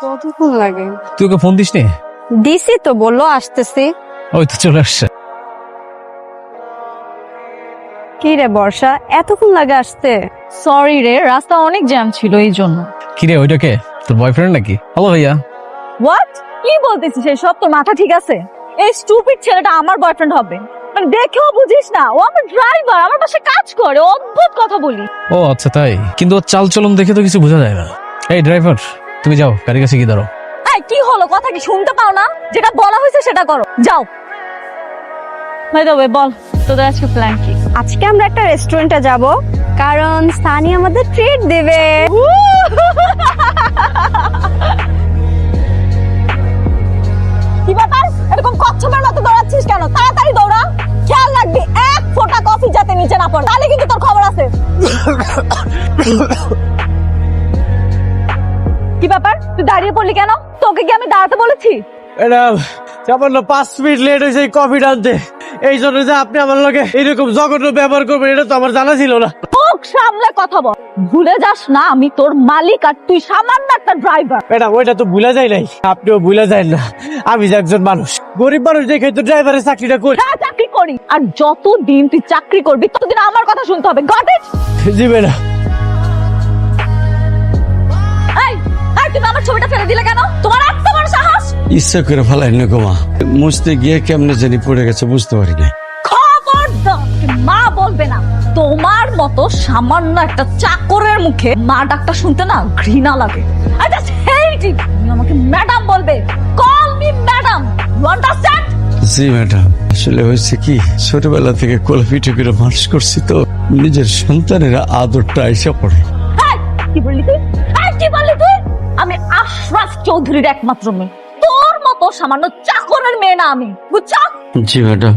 কতক্ষণ লাগে? তুই ওকে ফোন দিস নি? দিছি তো, বললো আসতেছি। ওই তো চলে আসছে। কি রে বর্ষা, এতক্ষণ লাগে আসতে? সরি রে, রাস্তা অনেক জ্যাম ছিল এই জন্য। কিরে ওইটাকে তোর বয়ফ্রেন্ড নাকি? হ্যালো ভাইয়া। হোয়াট? কি বলতেছিস এসব? তোর মাথা ঠিক আছে? এই স্টুপিড ছেলেটা আমার বয়ফ্রেন্ড হবে? মানে দেখেও বুঝিস না ও আমার ড্রাইভার, আমার পাশে কাজ করে, অদ্ভুত কথা বলি। ও আচ্ছা তাই, কিন্তু ওর চাল চলন দেখে তো কিছু বোঝা যায় না। এই ড্রাইভার, তুমি যাও গাড়ির কাছে গিয়ে দাঁড়াও। এই কি হলো, কথা কি শুনতে পাও না? যেটা বলা হয়েছে সেটা করো, যাও। ভাই তবে বল, তোদের আজকে প্ল্যান কি? আজকে আমরা একটা রেস্টুরেন্টে যাব, কারণ সানি আমাদের ট্রিট দেবে। কি ব্যাপার, এরকম কচ্ছপের মতো দৌড়াচ্ছিস কেন? তাড়াতাড়ি দৌড়া, খেয়াল রাখবি এক ফোঁটা কফি যাতে নিচে না পড়ে, তাহলে কিন্তু তোর খবর আছে। কি ব্যাপার, তুই দাঁড়িয়ে পড়লি কেন? তোকে কি আমি দাঁড়াতে বলেছি? এটা সামান্য 5 মিনিট লেট হয়েছে এই কফি আনতে, এই জন্য যে আপনি আমার লগে এরকম জঘন্য ব্যবহার করবেন এটা তো আমার জানা ছিল না। মুখ সামলে কথা বল, ভুলে যাস না আমি তোর মালিক আর তুই সামান্য একটা ড্রাইভার। ম্যাডাম ওইটা তো ভুলা যায় নাই, আপনিও ভুলা যায় না আমি যে একজন মানুষ, গরিব মানুষ দেখে তো ড্রাইভারের চাকরিটা করি। হ্যাঁ চাকরি করি, আর যতদিন তুই চাকরি করবি ততদিন আমার কথা শুনতে হবে। Got it? G madam. এই এই, তুমি আমার ছবিটা ফেলে দিলে কেন? তোমার এত বড় সাহস! ইচ্ছা করে ফেলাই না গো মা, মুছতে গিয়ে কেমনে জানি পড়ে গেছে, বুঝতে পারি না। খবরদার, মা বলবে না। তোমার মতো সামান্য একটা চাকরের মুখে মা ডাকটা শুনতে না ঘৃণা লাগে। I just hate it. তুমি আমাকে ম্যাডাম বলবে, call me madam, you understand? জি ম্যাডাম, আসলে হয়েছে কি, ছোটবেলা থেকে কোলে পিঠে করে মানুষ করছি তো, নিজের সন্তানেরা আদরটা আইসা পড়ে। এই, কি বললি তুই? এই, কি বললি তুই? আমি আশরাফ চৌধুরীর একমাত্র মেয়ে, তোর মতো সামান্য চাকরের মেয়ে না আমি, বুঝছো? জি ম্যাডাম।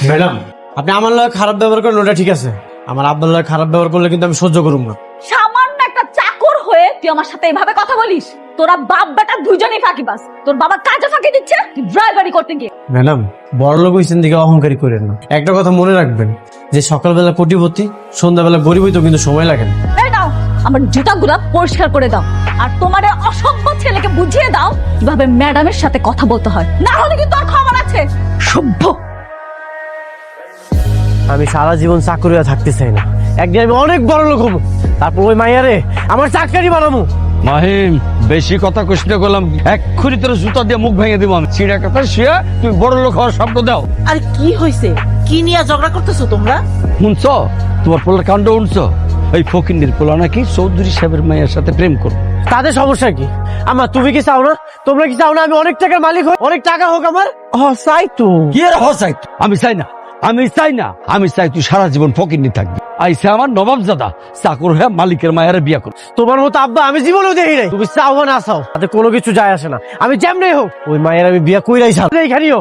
ম্যাডাম আপনি আমার লগে খারাপ ব্যবহার করেন ওটা ঠিক আছে, আমার আব্বার লগে খারাপ ব্যবহার করলে কিন্তু আমি সহ্য করব না। সামান্য একটা চাকর হয়ে তুই আমার সাথে এভাবে কথা বলিস? তোরা বাপ বেটা দুজনেই ফাঁকিবাজ। তোর বাবা কাজে ফাঁকি দিচ্ছে, তুই ড্রাইভারি করতে গিয়ে। ম্যাডাম বড় লোক হইছেন দিকে অহংকারী করেন না, একটা কথা মনে রাখবেন যে সকালবেলা কোটিপতি সন্ধ্যাবেলা গরিব হইতেও কিন্তু সময় লাগে না। এই দাও আমার জুতাগুলা পরিষ্কার করে দাও, আর তোমার এই অসভ্য ছেলেকে বুঝিয়ে দাও কিভাবে ম্যাডামের সাথে কথা বলতে হয়, না হলে কিন্তু আর খবর আছে। সভ্য। আমি সারা জীবন চাকরি থাকতে চাই না, একদিন আমি অনেক বড় লোক হবো, তারপর ওই মাইয়ারে আমার চাকরি বানাবো। মাহিম, বেশি কথা কষ্ট করলাম, এক্ষুনি তোর জুতা দিয়ে মুখ ভেঙে দিব আমি। চিড়া কথা শুয়ে তুমি বড় লোক হওয়ার স্বপ্ন দাও। আর কি হয়েছে? কি নিয়ে ঝগড়া করতেছো তোমরা? শুনছ তোমার পোলার কাণ্ড? শুনছ এই ফকিন্দির পোলা নাকি চৌধুরী সাহেবের মায়ের সাথে প্রেম করো। তাদের সমস্যা কি? আমার তুমি কি চাও না? তোমরা কি চাও না আমি অনেক টাকার মালিক হই, অনেক টাকা হোক আমার? চাই তো। কি আর হসাই? আমি চাই না, আমি চাই না, আমি চাই তুই সারা জীবন ফকিন্নি থাকবি। আইসা আমার নবাবজাদা চাকর হয়ে মালিকের মায়ের বিয়া কর। তোমার মতো আব্বা আমি জীবনেও দেখি নাই। তুমি চাও বা না চাও তাতে কোনো কিছু যায় আসে না, আমি যেমনি হোক ওই মায়ের আমি বিয়া কইরাই চাও। এইখানেও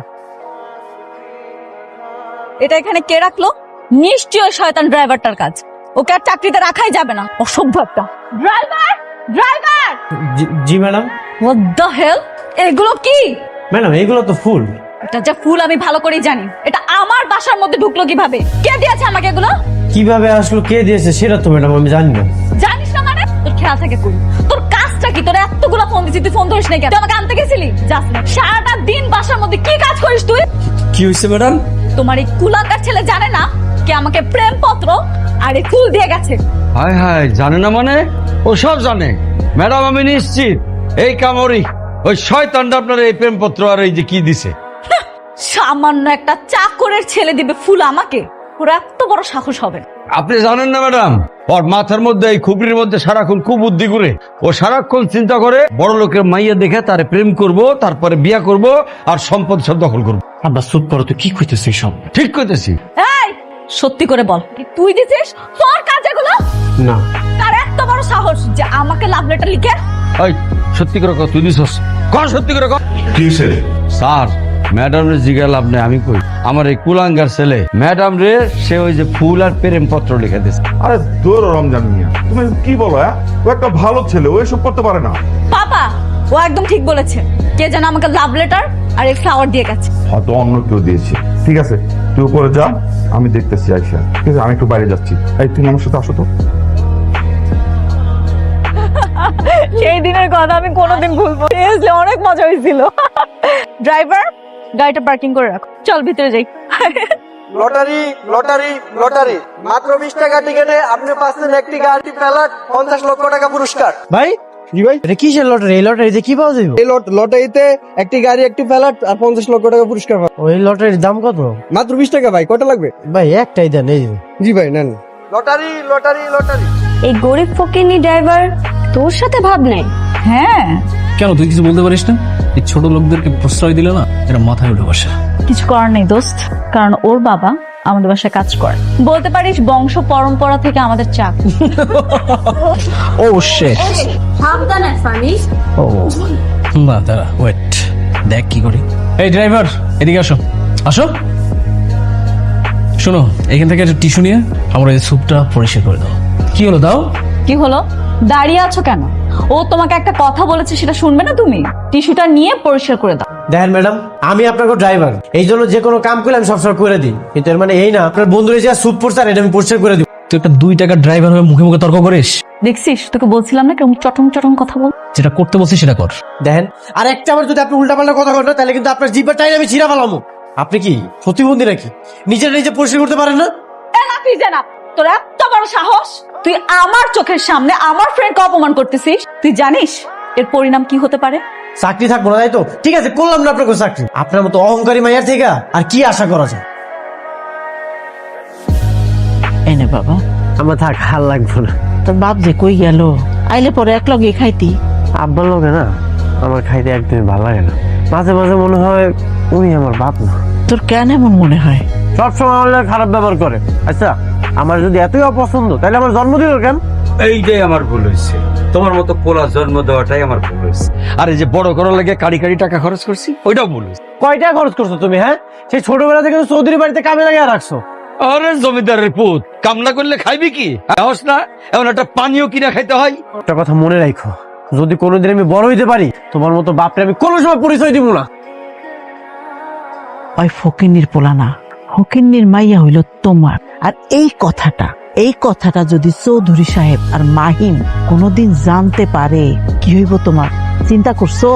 এটা এখানে কে রাখলো? নিশ্চয়ই শয়তান ড্রাইভারটার কাজ। ওকে আর চাকরিতে রাখাই যাবে না, অসভ্য একটা। Driver, driver! জি ম্যাডাম। What the hell? এগুলো কি? ম্যাডাম এইগুলো তো ফুল। এটা যে ফুল আমি ভালো করেই জানি। এটা আমার বাসার মধ্যে ঢুকলো কিভাবে? কে দিয়েছে আমাকে এগুলো? কিভাবে আসলো, কে দিয়েছে সেটা তো ম্যাডাম আমি জানি না। জানিস না মানে? তোর খেয়াল থাকে কই? তোর কাজটা কি? তোর এতগুলো ফোন দিছি, তুই ফোন ধরিস না কেন? তুই আমাকে আনতে গেছিলি? যাস না। সারাটা দিন বাসার মধ্যে কি কাজ করিস তুই? কি হয়েছে ম্যাডাম? তোমার এই কুলাকার ছেলে জানে না কে আমাকে প্রেমপত্র আর এই ফুল দিয়ে গেছে? হায় হায়, জানে না মানে? ও সব জানে ম্যাডাম, আমি নিশ্চিত এই কামড়ি ওই শয়তানটা আপনার এই প্রেমপত্র আর এই যে কি দিছে। সামান্য একটা চাকরের ছেলে দিবে ফুল আমাকে? ওর এত বড় সাহস হবে? আপনি জানেন না ম্যাডাম, ওর মাথার মধ্যে এই খুবরির মধ্যে সারাক্ষণ কুবুদ্ধি করে, ও সারাক্ষণ চিন্তা করে বড় লোকের মাইয়া দেখে তারে প্রেম করব, তারপরে বিয়া করব আর সম্পদ সব দখল করব। আব্বা চুপ করো, তুই কি কইতেছিস সব? ঠিক কইতেছি। এই সত্যি করে বল, কি তুই দিছিস তোর কাজ এগুলো? না। তার এত বড় সাহস যে আমাকে লাভ লেটার লিখে? ওই সত্যি করে কর, তুই দিছস? কর, সত্যি করে কর। কি হয়েছে? স্যার ম্যাডাম রে জিজ্ঞাসা লাভ নেই, আমি কই আমার এই কুলাঙ্গার ছেলে ম্যাডাম রে সে ওই যে ফুল আর প্রেম পত্র লিখে দিছে। আরে দৌড় রমজান মিয়া, তুমি কি বলো? ও একটা ভালো ছেলে, ও এসব করতে পারে না। পাপা ও একদম ঠিক বলেছে, কে যেন আমাকে লাভ লেটার আর এই ফ্লাওয়ার দিয়ে গেছে। হয়তো অন্য কেউ দিয়েছে। ঠিক আছে তুই উপরে যা, আমি দেখতেছি আইসা। ঠিক আছে আমি একটু বাইরে যাচ্ছি। এই তুমি আমার সাথে আসো তো। সেই দিনের কথা আমি কোনোদিন ভুলবো না। Seriously, অনেক মজা হয়েছিল। ড্রাইভার, গাড়িটা পার্কিং করে রাখো, চল ভিতরে যাই। লটারি লটারি লটারি মাত্র 20 টাকা টিকেটে আপনি পাচ্ছেন একটি গাড়ি প্যালাট 50 লক্ষ টাকা পুরস্কার। ভাই জি ভাই, এটা কিসের লটারি? এই লটারিতে কি পাওয়া যাবে? এই লটারিতে একটি গাড়ি একটি প্যালাট আর 50 লক্ষ টাকা পুরস্কার পাবেন। ওই লটারির দাম কত? মাত্র 20 টাকা ভাই। কয়টা লাগবে? ভাই একটাই দেন। এই জি ভাই নেন। Lottery lottery lottery. এই গরিব ফকিনি ড্রাইভার তোর সাথে ভাব নেই। হ্যাঁ, কেন তুই কিছু বলতে পারিস না? এই ছোট লোকদেরকে প্রশ্রয় দিলে না এরা মাথায় উঠে বসে। কিছু করার নেই দোস্ত, কারণ ওর বাবা আমাদের বাসায় কাজ করে। বলতে পারিস বংশ পরম্পরা থেকে আমাদের চাক। ও শিট। সাবধানে ফানি। ও না, দাঁড়া, ওয়েট, দেখ কি করি। এই ড্রাইভার, এদিকে আসো, আসো। শোনো, এখান থেকে একটা টিস্যু নিয়ে আমার এই স্যুপটা পরিষ্কার করে দাও। কি হলো, দাও। কি হলো? দাঁড়িয়ে আছো কেন? ও তোমাকে একটা কথা বলেছে, সেটা শুনবে না তুমি? টিস্যুটা নিয়ে পরিষ্কার করে দাও। দেখেন ম্যাডাম, আমি আপনাকে ড্রাইভার, এই জন্য যে কোনো কাম করলে আমি সবসময় করে দিই, কিন্তু এর মানে এই না আপনার বন্ধুরা যে স্যুপ পড়ছে আর এটা আমি পরিষ্কার করে দিই। তুই একটা 2 টাকার ড্রাইভার হয়ে মুখে মুখে তর্ক করিস। দেখছিস, তোকে বলছিলাম না কেমন চটং চটং কথা বল। যেটা করতে বলছিস সেটা কর। দেখেন, আর একটা বার যদি আপনি উল্টাপাল্টা কথা বলেন তাহলে কিন্তু আপনার জিভের টাইম আমি ছিঁড়া ফেলামো। আপনি কি প্রতিবন্ধী নাকি? নিজে নিজে পরিষ্কার করতে পারেন না? তোর এত বড় সাহস, তুই আমার চোখের সামনে আমার ফ্রেন্ডকে অপমান করতেছিস। তুই জানিস এর পরিণাম কি হতে পারে? চাকরি থাকবো না, তাই তো? ঠিক আছে, করলাম না আপনাকে চাকরি। আপনার মতো অহংকারী মাইয়ার থেকে আর কি আশা করা যায়? এনে বাবা, আমার থাক, হাল লাগবো না। তোর বাপ যে কই গেল? আইলে পরে এক লগে খাইতি। আব্বার লোকে না আমার খাইতে একদমই ভালো লাগে না। মাঝে মাঝে মনে হয় উনি আমার বাপ না। তোর কেন এমন মনে হয়? সবসময় আমার লাগে খারাপ ব্যবহার করে। আচ্ছা, আমার যদি এতই অপছন্দ তাহলে আমার জন্ম দিল কেন? এইটাই আমার ভুল হয়েছে, তোমার মতো পোলা জন্ম দেওয়াটাই আমার ভুল হয়েছে। আর এই যে বড় করার লাগে কাড়ি কাড়ি টাকা খরচ করছি, ওইটাও ভুল হয়েছে। কয় টাকা খরচ করছো তুমি? হ্যাঁ, সেই ছোটবেলা থেকে তো চৌধুরী বাড়িতে কামে লাগিয়ে রাখছো। আরে জমিদারের পুত, কামনা করলে খাইবি কি? সাহস না, এমন একটা পানীয় কিনা খাইতে হয়। একটা কথা মনে রাখো, যদি কোনোদিন আমি বড় হইতে পারি, তোমার মতো বাপরে আমি কোনো সময় পরিচয় দিব না। ওই ফকিন্নির পোলা না, ফকিন্নির মাইয়া হইল তোমার। আর এই কথাটা যদি চৌধুরী সাহেব আর মাহিম কোনোদিন জানতে পারে, কি হইব তোমার? চিন্তা করছো?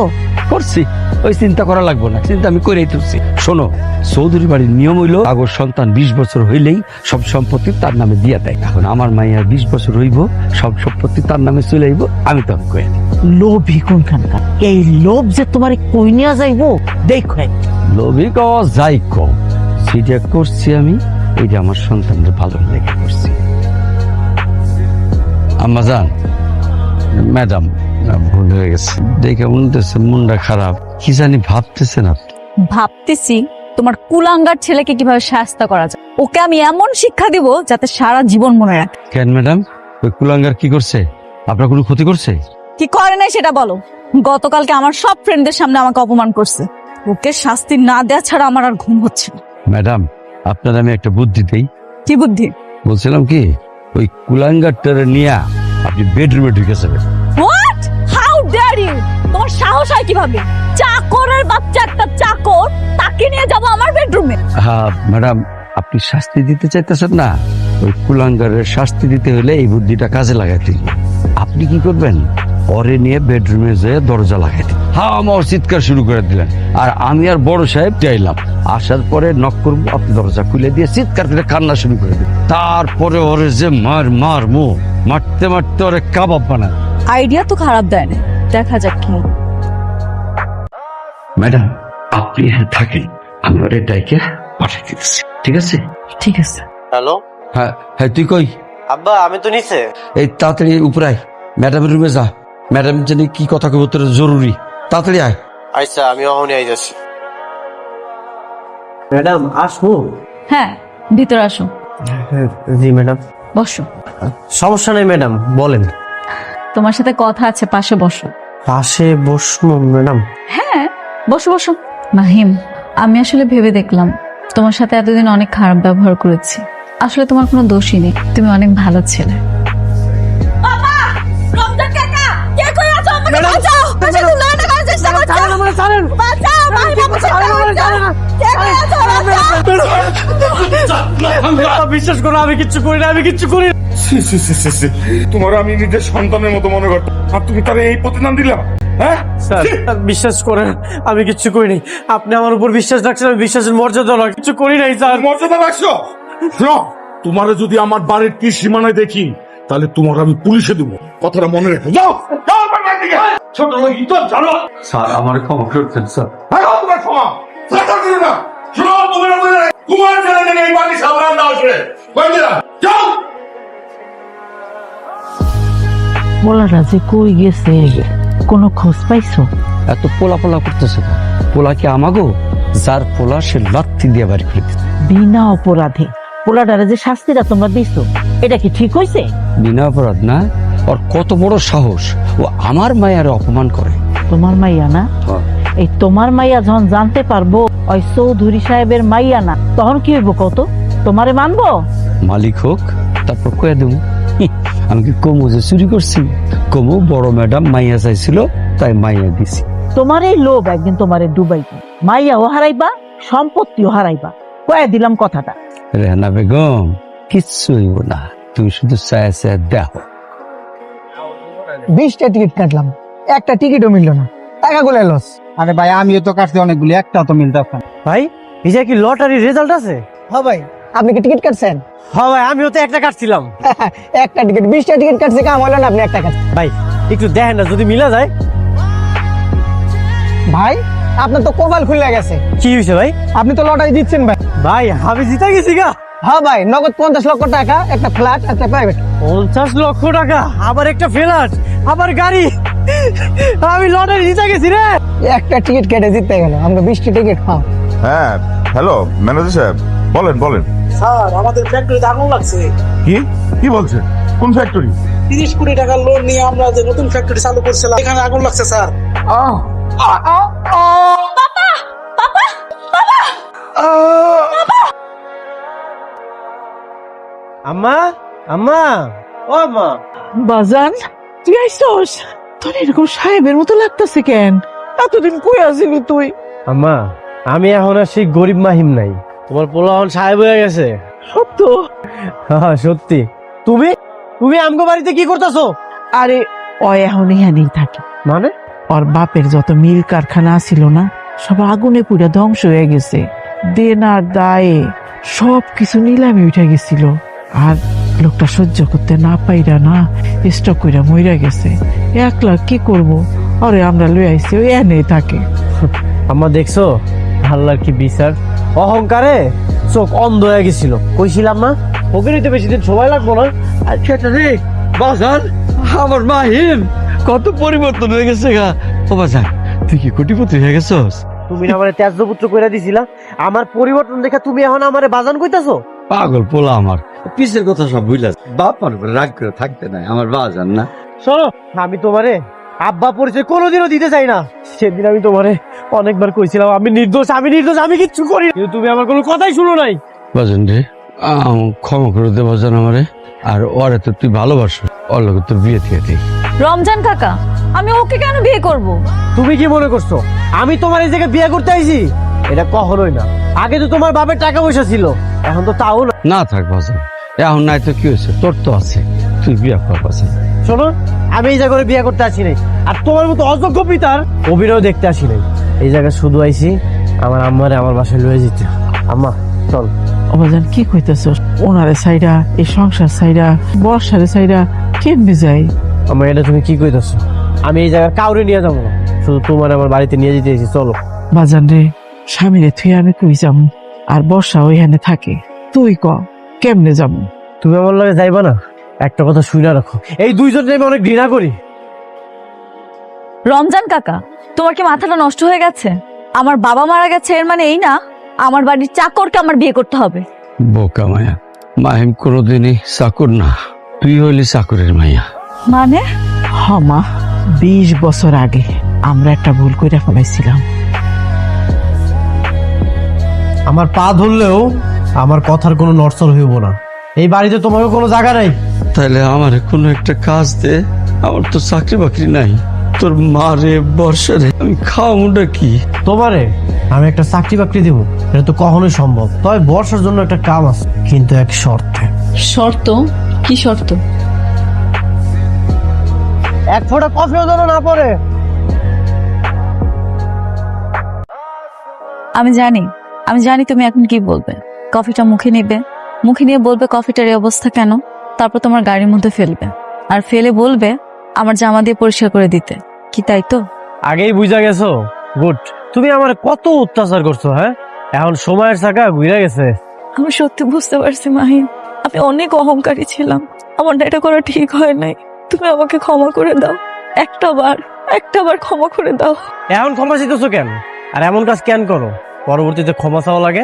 করছি, ওই চিন্তা করা লাগবে না, চিন্তা আমি করেই তুলছি। শোনো, চৌধুরী বাড়ির নিয়ম হইলো আগর সন্তান 20 বছর হইলেই সব সম্পত্তি তার নামে দিয়া দেয়। এখন আমার মাইয়া 20 বছর হইব, সব সম্পত্তি তার নামে চলে আইব, আমি তখন কয়ে দিই। লোভী কোনখানকার? এই লোভ যে তোমার কই নিয়ে যাইব দেখো। লোভী কওয়া যাই কম, সেটা করছি আমি, এইটা আমার সন্তানদের ভালো লেগে করছি। আম্মাজান, ম্যাডাম, ভুল হয়ে গেছে, দেখে মনে হচ্ছে মনটা খারাপ, কি জানি ভাবতেছে না। ভাবতেছি তোমার কুলাঙ্গার ছেলেকে কিভাবে শাস্তি করা যায়। ওকে আমি এমন শিক্ষা দিব যাতে সারা জীবন মনে রাখে। কেন ম্যাডাম, ওই কুলাঙ্গার কি করছে? আপনার কোনো ক্ষতি করছে? কি করে নাই সেটা বলো। গতকালকে আমার সব ফ্রেন্ডদের সামনে আমাকে অপমান করছে। ওকে শাস্তি না দেওয়া ছাড়া আমার আর ঘুম হচ্ছে না। ম্যাডাম, আপনার আমি একটা বুদ্ধি দেই। কি বুদ্ধি? বলছিলাম কি, ওই কুলাঙ্গারটারে নিয়ে আপনি বেডরুমে ঢুকে যাবেন। হোয়াট? How dare you! তোমার সাহস হয় কিভাবে? চাকরের বাচ্চা একটা চাকর, তাকে নিয়ে যাব আমার বেডরুমে? হ্যাঁ ম্যাডাম, আপনি শাস্তি দিতে চাইতেছেন না, ওই কুলাঙ্গারের শাস্তি দিতে হলে এই বুদ্ধিটা কাজে লাগাইতে হবে। আপনি কি করবেন, পরে নিয়ে বেডরুমে যেয়ে দরজা লাগাইতে, হ্যাঁ আমার চিৎকার শুরু করে দিলেন, আর আমি আর বড় সাহেব চাইলাম, আসার পরে নক করবো, আপনি দরজা খুলে দিয়ে চিৎকার করে কান্না শুরু করে দিন। তারপরে ওরে যে মারমু, মারতে মারতে ওরে কাবাব বানান। আইডিয়া তো খারাপ দেয় না, দেখা যাক কি। ম্যাডাম, আপনি থাকেন, আমি ওরে ডাইকে পাঠিয়ে দিতেছি, ঠিক আছে? ঠিক আছে। হ্যালো, হ্যাঁ হ্যাঁ, তুই কই? আব্বা আমি তো নিচে। এই তাড়াতাড়ি উপরে আয়, ম্যাডামের রুমে যা, ম্যাডাম জানি কি কথা কব, তোর জরুরি, তাড়াতাড়ি আয়। আচ্ছা, আমি অহনি আই যাচ্ছি। ম্যাডাম আসবো? হ্যাঁ, ভিতরে আসো, জি ম্যাডাম। বসো। সমস্যা নেই ম্যাডাম, বলেন। তোমার সাথে কথা আছে, পাশে বসো। পাশে বসবো ম্যাডাম? হ্যাঁ, বসো বসো। মাহিম, আমি আসলে ভেবে দেখলাম তোমার সাথে এতদিন অনেক খারাপ ব্যবহার করেছি। আসলে তোমার কোনো দোষই নেই, তুমি অনেক ভালো ছেলে। বিশ্বাস করো, আমি কিচ্ছু করি না, আমি কিচ্ছু করি না। তোমার আমি নিজের সন্তানের মতো মনে করতাম, আর তুমি তার এই প্রতিদান দিলা? হ্যাঁ স্যার বিশ্বাস করেন আমি কিচ্ছু করিনি। আপনি আমার উপর বিশ্বাস রাখছেন, আমি বিশ্বাসের মর্যাদা রাখ কিছু করি নাই স্যার। মর্যাদা রাখছো? শোনো, তোমারে যদি আমার বাড়ির কি সীমানায় দেখি, তাহলে তোমার আমি পুলিশে দেবো, কথাটা মনে রেখো। যাও যাও বাড়ির দিকে। ছোট লোক তো জানো। স্যার আমার ক্ষমা করতেন স্যার। হ্যাঁ তোমার ক্ষমা দিও না। শোনো, তোমার ছেলে যেন এই বাড়ি সামনে না আসবে। যাও। পোলাটা যে কই গেছে কোনো খোঁজ পাইছো? এত পোলা পোলা করতেছে না। পোলা কি আমাগো? যার পোলা সে লাত্তি দিয়ে বাড়ি করে দিচ্ছে। বিনা অপরাধে পোলাটারে যে শাস্তিটা তোমরা দিছো এটা কি ঠিক হইছে? বিনা অপরাধ না, ওর কত বড় সাহস, ও আমার মায়ের অপমান করে। তোমার মাইয়া না? এই তোমার মাইয়া যখন জানতে পারবো ওই চৌধুরী সাহেবের মাইয়া না, তখন কি হইব কত? তোমারে মানবো? মালিক হোক, তারপর কয়ে দেবো আমি কি কমু যে চুরি করছি? কমু বড় ম্যাডাম মাইয়া চাইছিল তাই মাইয়া দিছি। তোমার এই লোভ একদিন তোমারে ডুবাইবে, মাইয়াও হারাইবা সম্পত্তিও হারাইবা। কয়ে দিলাম কথাটা। রেহানা বেগম, কিচ্ছু হইব না, তুমি শুধু চায় চায় দেখো। 20টা টিকিট কাটলাম, একটা টিকিটও মিললো না, টাকাগুলো লস। আরে ভাই আমিও তো কাটছি অনেকগুলি, একটাও তো মিলতে পারে। ভাই এই যে কি লটারি রেজাল্ট আছে? হ্যাঁ ভাই, আপনি কি টিকিট কাটছেন? হ্যাঁ ভাই আমিও তো একটা কাটছিলাম। একটা টিকিট, 20টা টিকিট কাটছে, কাম হলো না, আপনি একটা কাটছেন। ভাই একটু দেখেন না যদি মিলা যায়। ভাই আপনার তো কপাল খুলে গেছে, কি হয়েছে ভাই? আপনি তো লটারি দিচ্ছেন ভাই। ভাই আমি জিতে গেছি গা। হ্যাঁ ভাই, নগদ 50 লক্ষ টাকা, একটা ফ্ল্যাট, একটা প্রাইভেট। 50 লক্ষ টাকা, আবার একটা ফ্ল্যাট, আবার গাড়ি। আমি লটারি জিতে গেছি রে। একটা টিকিট কেটে জিততে গেল, আমরা 20টা টিকিট পাও। হ্যাঁ হ্যালো ম্যানেজার সাহেব, বলেন বলেন। স্যার আমাদের ফ্যাক্টরিতে আগুন লাগছে। কি কি বলছেন? কোন ফ্যাক্টরি? 30 কোটি টাকার লোন নিয়ে আমরা যে নতুন ফ্যাক্টরি চালু করছিলাম, এখানে আগুন লাগছে স্যার। আম্মা আম্মা ও আম্মা। বাজান তুই আইসস? তোর এরকম সাহেবের মতো লাগতেছে কেন? এতদিন কই আসিলি তুই? আম্মা আমি এখন আর সেই গরিব মাহিম নাই, তোমার পোলা এখন সাহেব হয়ে গেছে। সত্য? হ্যাঁ সত্যি। তুমি তুমি আমগো বাড়িতে কি করতেছো? আরে ও এখন এখানেই থাকে। মানে ওর বাপের যত মিল কারখানা ছিল না, সব আগুনে পুড়ে ধ্বংস হয়ে গেছে। দেনার দায়ে সব কিছু নিলামে উঠে গেছিল, আর লোকটা সহ্য করতে না পাইরা না স্টক কইরা মইরা গেছে। একলা কি করব? আরে আমরা লই আইছি, ওই এনেই থাকে। আম্মা দেখছো আল্লাহর কি বিচার, অহংকারে চোখ অন্ধ হয়ে গেছিল। কইছিলাম না ওকে নিতে বেশি দিন সময় লাগবো না। আচ্ছা রে বাজান, আমার মাহিম কত পরিবর্তন হয়ে গেছে গা। ও বাজান, তুই কি কোটিপতি হয়ে গেছস? তুমি না আমারে ত্যাজ্যপুত্র কইরা দিছিলা, আমার পরিবর্তন দেখা তুমি এখন আমারে বাজান কইতাছো? পাগল পোলা আমার, পিছের কথা সব বুঝলা। বাপার উপরে রাগ করে থাকতে নাই, আমার বাজান না। শোনো, আমি তোমারে আব্বা পরিচয় কোনোদিনও দিতে চাই না। সেদিন আমি তোমারে অনেকবার কইছিলাম আমি নির্দোষ, আমি নির্দোষ, আমি কিচ্ছু করি, কিন্তু তুমি আমার কোনো কথাই শুনো নাই। বাজান রে, ক্ষমা করে দে বাজান আমারে। আর ওরে তো তুই ভালোবাসো, ওর লোক তোর বিয়ে দিয়ে দিই। রমজান কাকা, আমি ওকে কেন বিয়ে করব? তুমি কি মনে করছো আমি তোমার এই জায়গায় বিয়ে করতে আইছি? এটা কখনোই না। আগে তো তোমার বাপের টাকা পয়সা ছিল, এখন তো তাও না। না থাক বাজান, এখন নাই তো কি হয়েছে, তোর তো আছে, তুই বিয়ে কর বাজান। শোনো, আমি এই জায়গায় বিয়ে করতে আসি নাই, আর তোমার মতো অযোগ্য পিতার অভিনয় দেখতে আসি নাই। এই জায়গায় শুধু আইছি আমার আম্মারে আমার বাসায় লয়ে যেতে। আম্মা চল। অবাজান কি কইতেছ? ওনারে সাইডা, এই সংসার সাইডা, বর্ষারে সাইডা কেমনে যাই? আমার এটা তুমি কি কইতেছো? আমি এই জায়গায় কাউরে নিয়ে যাবো না, শুধু তোমার আমার বাড়িতে নিয়ে যেতে এসেছি। চলো। বাজান রে, স্বামীরে থুই আমি কই যাবো? আর বর্ষা ওইখানে থাকে, তুই ক কেমনে যাবো? তুমি আমার লগে যাইবা না? একটা কথা শুনে রাখো, এই দুইজনে আমি অনেক ঘৃণা করি। রমজান কাকা, তোমার কি মাথাটা নষ্ট হয়ে গেছে? আমার বাবা মারা গেছে এর মানে এই না আমার বাড়ির চাকরকে আমার বিয়ে করতে হবে। বোকা মায়া, মাহিম কোনোদিনই চাকর না, তুই হইলি চাকরের মাইয়া। মানে? মা 20 বছর আগে আমরা একটা ভুল করে ফেলাইছিলাম। আমার পা ধরলেও আমার কথার কোনো নড়চড় হইব না। এই বাড়িতে তোমাকে কোনো জায়গা নাই। তাহলে আমার কোনো একটা কাজ দে, আমার তো চাকরি বাকরি নাই। তোর মারে বর্ষারে আমি খাওয়ামুটা কি? তোমারে আমি একটা চাকরি বাকরি দিব, এটা তো কখনোই সম্ভব। তবে বর্ষার জন্য একটা কাম আছে, কিন্তু এক শর্তে। শর্ত? কি শর্ত? এক ফোঁটা কফিও যেন না পড়ে। আমি জানি তুমি এখন কি বলবে। কফিটা মুখে নিয়ে বলবে কফিটার এই অবস্থা কেন, তারপর তোমার গাড়ির মধ্যে ফেলবে, আর ফেলে বলবে আমার জামা দিয়ে পরিষ্কার করে দিতে। কি তাই তো? আগেই বুঝা গেছো? গুড। তুমি আমার কত অত্যাচার করছো, হ্যাঁ? এখন সময়ের চাকা ঘুরে গেছে। আমি সত্যি বুঝতে পারছি মাহিম, আমি অনেক অহংকারী ছিলাম। আমার না এটা করা ঠিক হয় নাই। তুমি আমাকে ক্ষমা করে দাও, একটা বার ক্ষমা করে দাও। এখন ক্ষমা চাইতেছো কেন? আর এমন কাজ কেন করো পরবর্তীতে ক্ষমা চাওয়া লাগে?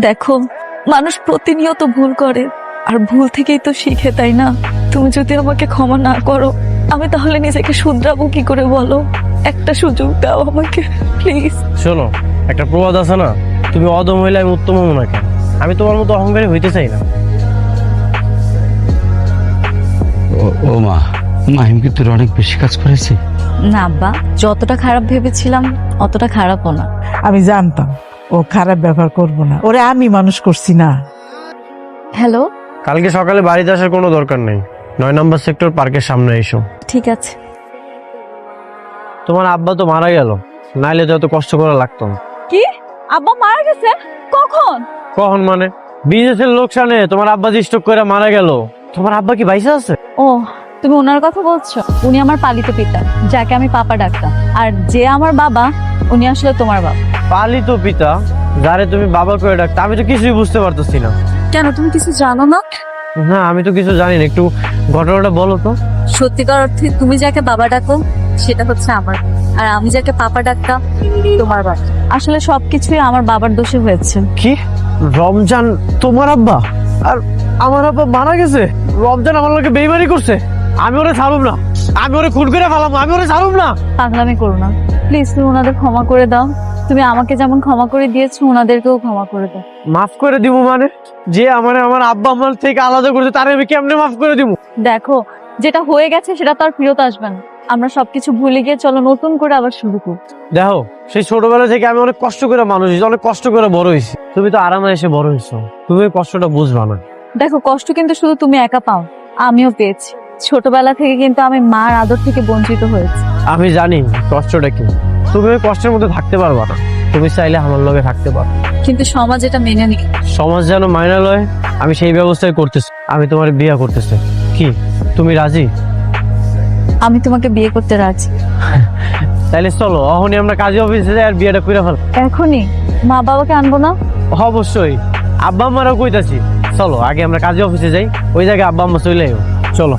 দেখো, মানুষ প্রতিনিয়ত ভুল করে, আর ভুল থেকেই তো শিখে, তাই না? তুমি যদি আমাকে ক্ষমা না করো, আমি তাহলে নিজেকে শুধরাবো কি করে বলো? একটা সুযোগ দাও আমাকে প্লিজ। শোনো, একটা প্রবাদ আছে না, তুমি অদম হইলে আমি উত্তম হবো না কেন? আমি তোমার মতো অহংকারী হইতে চাই না। ও মা, মাহিম কি তোর অনেক বেশি কাজ করেছে? না আব্বা, যতটা খারাপ ভেবেছিলাম অতটা খারাপও না। আমি জানতাম ও খারাপ ব্যবহার করবো না, ওরে আমি মানুষ করছি না। হ্যালো, কালকে সকালে বাড়িতে আসার কোনো দরকার নেই। 9 নম্বর সেক্টর পার্কের সামনে এসো। ঠিক আছে। তোমার আব্বা তো মারা গেল, নাইলে তো এত কষ্ট করা লাগতো না। কি? আব্বা মারা গেছে? কখন? কখন মানে? বিজনেসের লোকসানে তোমার আব্বা যে স্ট্রোক করে মারা গেল। তোমার আব্বা কি বাইসে আছে? ও, তুমি ওনার কথা বলছো? উনি আমার পালিত পিতা, যাকে আমি পাপা ডাকতাম। আর যে আমার বাবা, উনি আসলে তোমার বাবা। পালিত পিতা যারে তুমি বাবা করে ডাকতে, আমি তো কিছুই বুঝতে পারতেছি না। কেন, তুমি কিছু জানো না? না, আমি তো কিছু জানি না, একটু ঘটনাটা বলো তো। সত্যিকার অর্থে তুমি যাকে বাবা ডাকো সেটা হচ্ছে আমার, আর আমি যাকে পাপা ডাকতাম তোমার বাবা। আসলে সবকিছুই আমার বাবার দোষে হয়েছে। কি? রমজান তোমার আব্বা? আর আমার আব্বা মারা গেছে? রমজান আমার লোকে বেইমানি করছে? আমি ওরে ছাড়ুম না, আমি ওরে খুন করে ফেলাম, আমি ওরে ছাড়ুম না। পাগলামি করো না প্লিজ, তুমি ওনাদের ক্ষমা করে দাও। তুমি আমাকে যেমন ক্ষমা করে দিয়েছো, ওনাদেরকেও ক্ষমা করে দাও। মাফ করে দিব মানে? যে আমার আব্বা আমার থেকে আলাদা করছে তারে আমি কেমনে মাফ করে দিব? দেখো, যেটা হয়ে গেছে সেটা তো আর ফেরত আসবে না। আমরা সবকিছু ভুলে গিয়ে চলো নতুন করে আবার শুরু করি। দেখো, সেই ছোটবেলা থেকে আমি অনেক কষ্ট করে মানুষ হয়েছি, অনেক কষ্ট করে বড় হয়েছি। তুমি তো আরামে এসে বড় হয়েছো, তুমি ওই কষ্টটা বুঝবা না। দেখো, কষ্ট কিন্তু শুধু তুমি একা পাও, আমিও পেয়েছি। ছোটবেলা থেকে কিন্তু আমি মার আদর থেকে বঞ্চিত হয়েছি। আমি জানি কষ্টটা কি। তুমি ওই কষ্টের মধ্যে থাকতে পারবা না। তুমি চাইলে আমার লগে থাকতে পারো, কিন্তু সমাজ এটা মেনে নিই। সমাজ যেন মাইনা লয়, আমি সেই ব্যবস্থাই করতেছি। আমি তোমার বিয়ে করতেছি। কি তুমি রাজি? আমি তোমাকে বিয়ে করতে রাজি। তাইলে চলো, অহনি আমরা কাজী অফিসে যাই আর বিয়েটা করে ফেল। এখনই? মা বাবাকে আনবো না? অবশ্যই, আব্বা আম্মারাও কইতাছি। চলো আগে আমরা কাজী অফিসে যাই, ওই জায়গায় আব্বা আম্মা চলে আইবো। চলো।